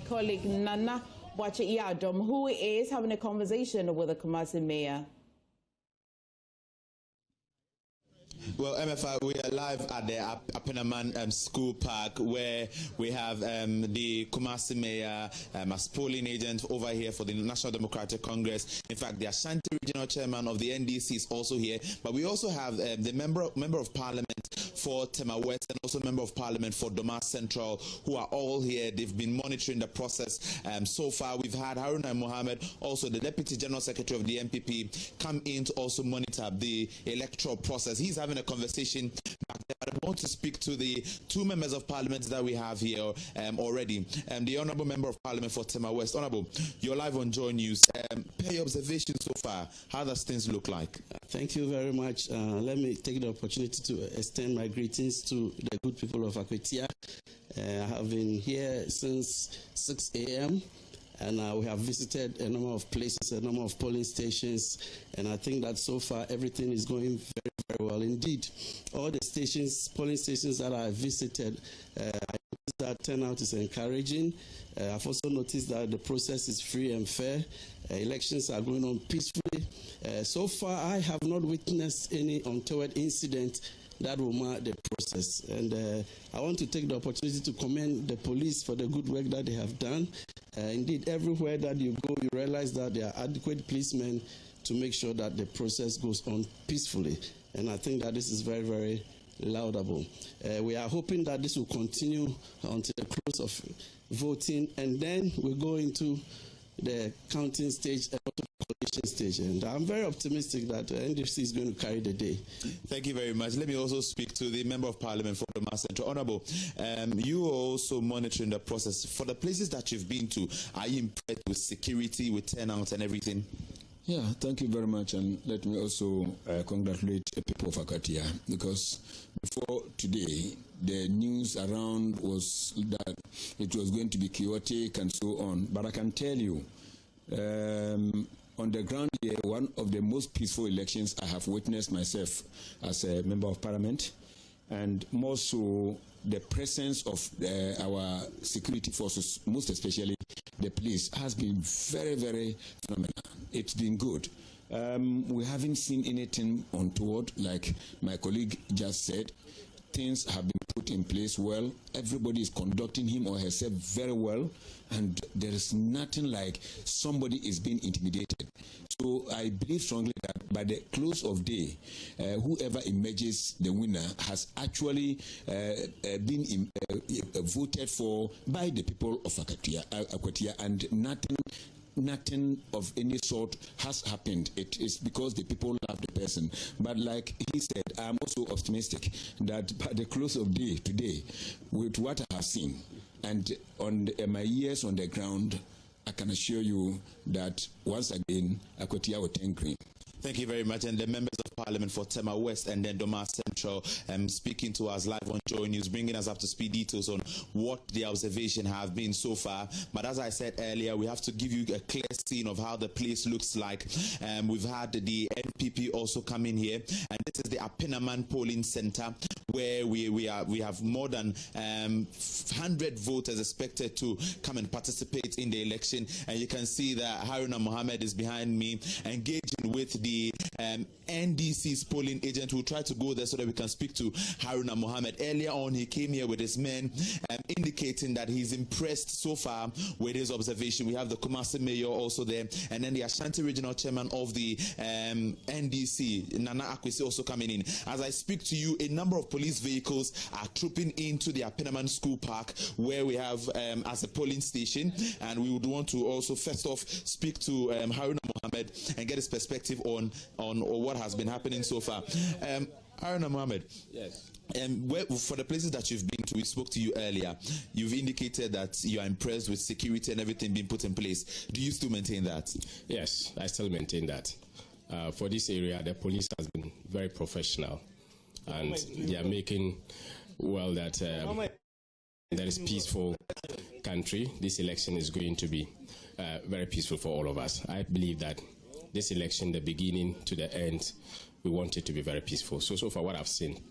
colleague Nana Akwatia, who is having a conversation with the Kumasi Mayor. Well, MFI, we are live at the Apenaman School Park, where we have the Kumasi Mayor as polling agent over here for the National Democratic Congress. In fact, the Ashanti Regional Chairman of the NDC is also here. But we also have the member of Parliament for Tema West and also member of Parliament for Doma Central, who are all here. They've been monitoring the process. So far, we've had Haruna Mohammed, also the Deputy General Secretary of the NPP, come in to also monitor the electoral process. He's having a conversation back there. I want to speak to the two members of Parliament that we have here already. The Honourable Member of Parliament for Tema West. Honourable, you're live on Joy News. Per your observation so far, how does things look like? Thank you very much. Let me take the opportunity to extend my greetings to the good people of Akwatia. I have been here since 6 a.m. and we have visited a number of places, a number of polling stations, and I think that so far everything is going very, very well indeed. All the stations, polling stations that I visited, I noticed that turnout is encouraging. I've also noticed that the process is free and fair. Elections are going on peacefully. So far, I have not witnessed any untoward incident that will mark the process. And I want to take the opportunity to commend the police for the good work that they have done. Indeed, everywhere that you go, you realize that there are adequate policemen to make sure that the process goes on peacefully. And I think that this is very, very laudable. We are hoping that this will continue until the close of voting, and then we'll go into the counting stage and also collation stage. And I'm very optimistic that the NDC is going to carry the day. Thank you very much. Let me also speak to the Member of Parliament for Doma Central. Honourable, you are also monitoring the process. For the places that you've been to, are you impressed with security, with turnout and everything? Yeah, thank you very much, and let me also congratulate the people of Akwatia, because before today, the news around was that it was going to be chaotic and so on. But I can tell you, on the ground here, one of the most peaceful elections I have witnessed myself as a member of Parliament, and more so the presence of our security forces, most especially the police, has been very, very phenomenal. It's been good. We haven't seen anything untoward, like my colleague just said. Things have been put in place well. Everybody is conducting him or herself very well, and there is nothing like somebody is being intimidated. So I believe strongly that by the close of day, whoever emerges the winner has actually been voted for by the people of Akwatia, and nothing of any sort has happened. It is because the people love the person. But like he said, I'm also optimistic that by the close of day today, with what I have seen and on my years on the ground, I can assure you that once again, Akwatia will turn green. Thank you very much. And the members of Parliament for Tema West and then Doma Central speaking to us live on Joy News, bringing us up to speed details on what the observation have been so far. But as I said earlier, we have to give you a clear scene of how the place looks like. We've had the NPP also come in here, and this is the Apenaman polling center, where we have more than 100 voters expected to come and participate in the election. And you can see that Haruna Mohammed is behind me, engaging with the NDC's polling agent. Who tried to go there so that we can speak to Haruna Mohammed. Earlier on, he came here with his men, indicating that he's impressed so far with his observation. We have the Kumasi Mayor also there, and then the Ashanti Regional Chairman of the NDC, Nana Akwatia, also coming in. As I speak to you, a number of police vehicles are trooping into the Apenaman School Park, where we have as a polling station, and we would want to also first off speak to Haruna Mohammed and get his perspective on what has been happening so far. Haruna Mohammed, yes. For the places that you've been to, we spoke to you earlier. You've indicated that you are impressed with security and everything being put in place. Do you still maintain that? Yes, I still maintain that. For this area, the police has been very professional, and they are making well that there is peaceful country. This election is going to be very peaceful for all of us. I believe that this election, the beginning to the end, we want it to be very peaceful. So far what I've seen,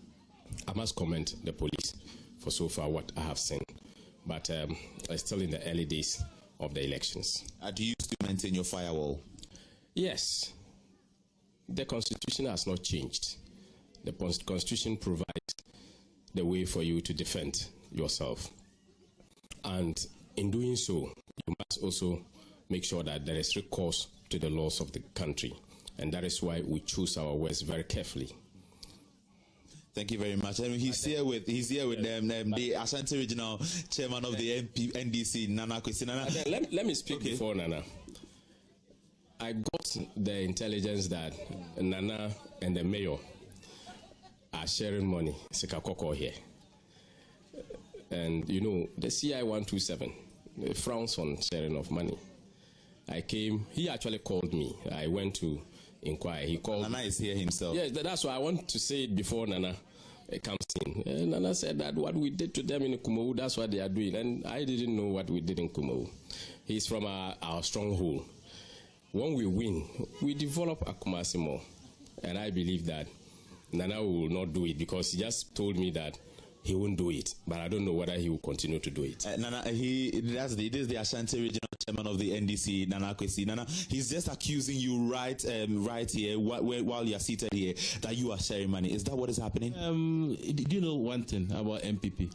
I must commend the police for so far what I have seen. but it's still in the early days of the elections. Do you still maintain your firewall? Yes. The Constitution has not changed. The Constitution provides the way for you to defend yourself. And in doing so, you must also make sure that there is recourse to the laws of the country. And that is why we choose our words very carefully. Thank you very much. And he's here with the Ashanti Regional Chairman of the NDC, Nana Kwesi. Let me speak before Nana. I got the intelligence that Nana and the mayor are sharing money, Sekakoko here. And you know, the CI 127 frowns on sharing of money. I came, he actually called me. I went to inquire. He called. Nana is here himself. Yes, that's why I want to say it before Nana comes in. And Nana said that what we did to them in Kumawu, that's what they are doing. And I didn't know what we did in Kumawu. He's from our stronghold. When we win, we develop a Kumasi Mayor. And I believe that Nana will not do it because he just told me that he won't do it. But I don't know whether he will continue to do it. Nana, this is the Ashanti Regional Chairman of the NDC, Nana Kwesi. Nana, he's just accusing you right here while you're seated here that you are sharing money. Is that what is happening? Do you know one thing about NPP?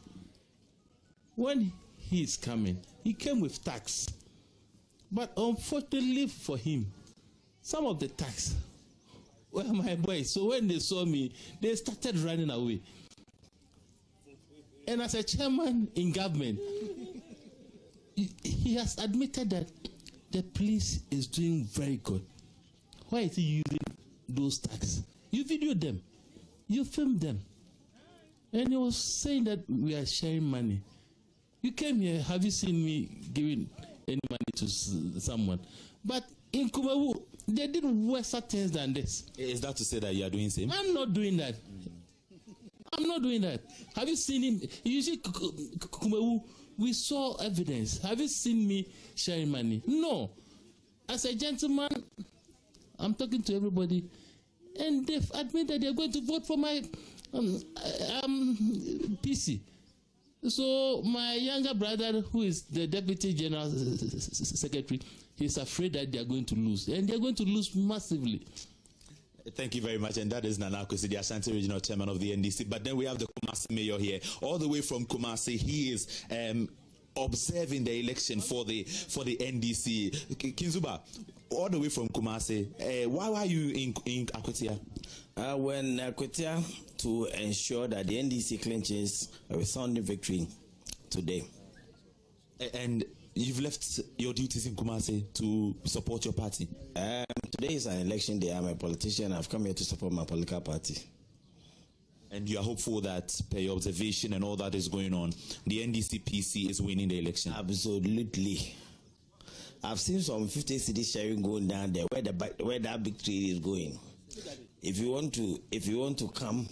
When he is coming, he came with tax. But unfortunately for him, some of the tax were my boys. So when they saw me, they started running away. And as a chairman in government, he has admitted that the police is doing very good. Why is he using those tax? You videoed them. You filmed them. And he was saying that we are sharing money. You came here, have you seen me giving any money to someone? But in Kumawu, they did worse things than this. Is that to say that you are doing same? I'm not doing that. I'm not doing that. Have you seen him? You see, Kumawu, we saw evidence. Have you seen me sharing money? No. As a gentleman, I'm talking to everybody, and they've admitted they're going to vote for my PC. So my younger brother, who is the Deputy General Secretary, he's afraid that they are going to lose, and they're going to lose massively. Thank you very much. And that is Nana Kwesi, the Ashanti Regional Chairman of the NDC. But then we have the Kumasi Mayor here, all the way from Kumasi. He is observing the election for the NDC. Kinzuba, all the way from Kumasi. Why are you in Akwatia? When Akwatia to ensure that the NDC clinches a resounding victory today. And you've left your duties in Kumasi to support your party. Today is an election day. I'm a politician. I've come here to support my political party. And you are hopeful that, per your observation and all that is going on, the NDC PC is winning the election? Absolutely. I've seen some 50 cities sharing going down there where that victory is going. If you want to come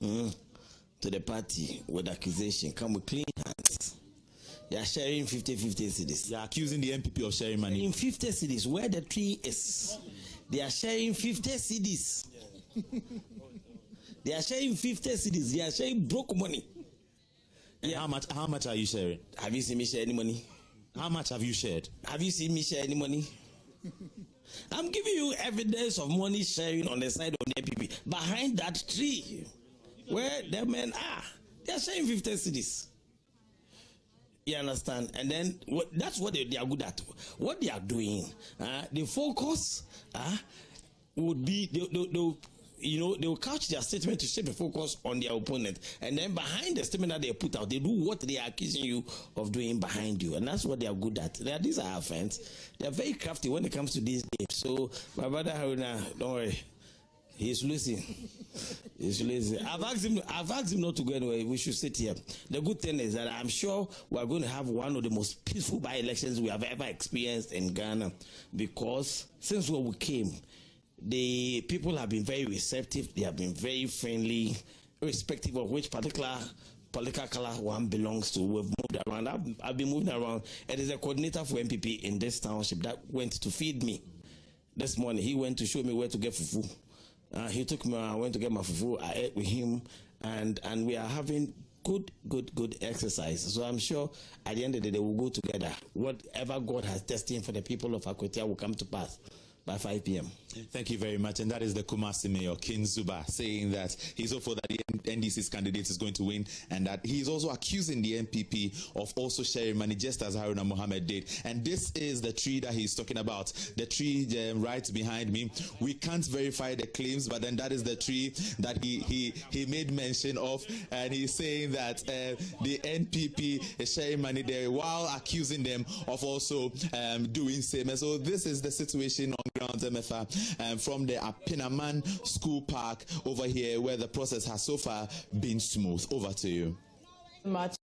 to the party with accusation, come with clean hands. They are sharing 50-50 cities. They are accusing the NPP of sharing money. In 50 cities, where the tree is, they are sharing 50 cities. They are sharing 50 cities. They are sharing broke money. Yeah. How much are you sharing? Have you seen me share any money? How much have you shared? Have you seen me share any money? I'm giving you evidence of money sharing on the side of the NPP. Behind that tree, where the men are, they are sharing 50 cities. You understand? And then that's what they are good at. What they are doing, the focus would be they will couch their statement to shape a focus on their opponent, and then behind the statement that they put out, they do what they are accusing you of doing behind you, and that's what they are good at. These are our friends. They are very crafty when it comes to these games. So my brother Haruna, don't worry. He's losing. He's losing. I've asked him not to go anywhere. We should sit here. The good thing is that I'm sure we're going to have one of the most peaceful by-elections we have ever experienced in Ghana, because since when we came, the people have been very receptive. They have been very friendly, irrespective of which particular political color one belongs to. We've moved around. I've been moving around. And there's a coordinator for NPP in this township that went to feed me this morning. He went to show me where to get fufu. He took me. I went to get my fufu. I ate with him, and we are having good exercise. So I'm sure at the end of the day, we'll go together. Whatever God has destined for the people of Akwatia will come to pass by 5 p.m. Thank you very much. And that is the Kumasi Mayor, King Zuba, saying that he's hopeful that the NDC's candidate is going to win, and that he's also accusing the NPP of also sharing money, just as Haruna Mohammed did. And this is the tree that he's talking about, the tree right behind me. We can't verify the claims, but then that is the tree that he made mention of, and he's saying that the NPP is sharing money there while accusing them of also doing same. And so this is the situation on ground, MFA, from the Apinaman School Park over here, where the process has so far been smooth. Over to you. Much.